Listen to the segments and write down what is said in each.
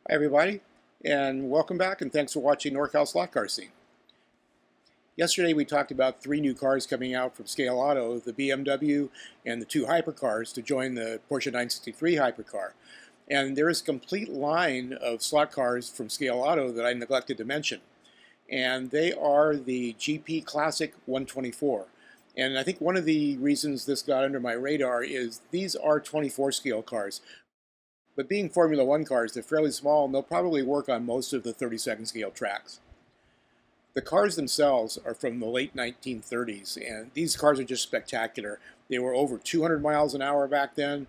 Hi everybody, and welcome back, and thanks for watching NorCal Slot Car Scene. Yesterday we talked about 3 new cars coming out from Scale Auto, the BMW and the 2 hypercars to join the Porsche 963 hypercar. And there is a complete line of slot cars from Scale Auto that I neglected to mention. And they are the GP Classic 124. And I think one of the reasons this got under my radar is these are 24 scale cars. But being Formula One cars, they're fairly small and they'll probably work on most of the 32nd scale tracks. The cars themselves are from the late 1930s, and these cars are just spectacular. They were over 200 miles an hour back then,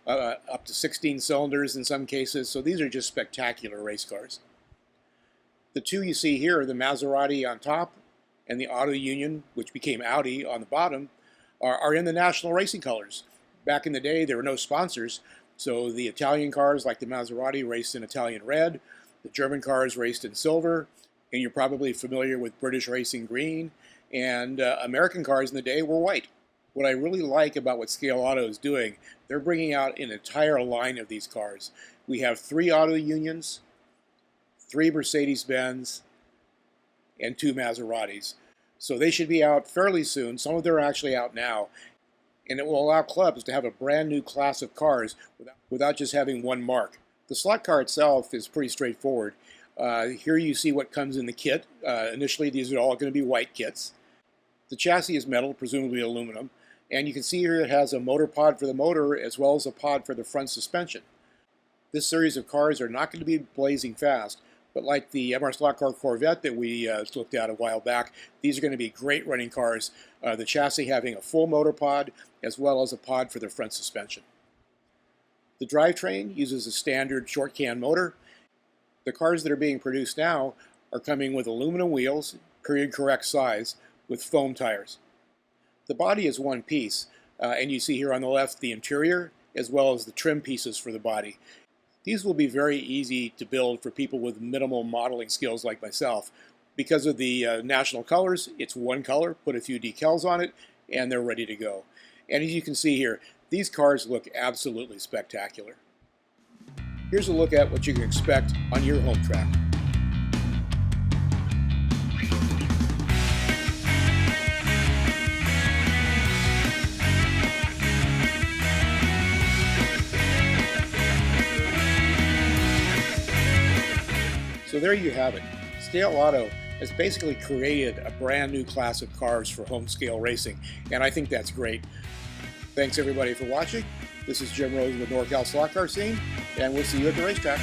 up to 16 cylinders in some cases, so these are just spectacular race cars. The 2 you see here, the Maserati on top and the Auto Union, which became Audi, on the bottom, are in the national racing colors. Back in the day, there were no sponsors, so the Italian cars, like the Maserati, raced in Italian red, the German cars raced in silver, and you're probably familiar with British racing green, and American cars in the day were white. What I really like about what Scale Auto is doing, they're bringing out an entire line of these cars. We have 3 Auto Unions, 3 Mercedes-Benz, and 2 Maseratis. So they should be out fairly soon. Some of them are actually out now. And it will allow clubs to have a brand new class of cars without just having one mark. The slot car itself is pretty straightforward. Here you see what comes in the kit. Initially, these are all going to be white kits. The chassis is metal, presumably aluminum. And you can see here it has a motor pod for the motor as well as a pod for the front suspension. This series of cars are not going to be blazing fast, but like the MR Slot Car Corvette that we looked at a while back, these are going to be great running cars, the chassis having a full motor pod as well as a pod for the front suspension. The drivetrain uses a standard short can motor. The cars that are being produced now are coming with aluminum wheels, period correct size, with foam tires. The body is one piece, and you see here on the left the interior as well as the trim pieces for the body. These will be very easy to build for people with minimal modeling skills like myself. Because of the national colors, it's one color, put a few decals on it, and they're ready to go. And as you can see here, these cars look absolutely spectacular. Here's a look at what you can expect on your home track. So there you have it. Scale Auto has basically created a brand new class of cars for home scale racing, and I think that's great. Thanks everybody for watching. This is Jim Rose with NorCal Slot Car Scene, and we'll see you at the racetrack.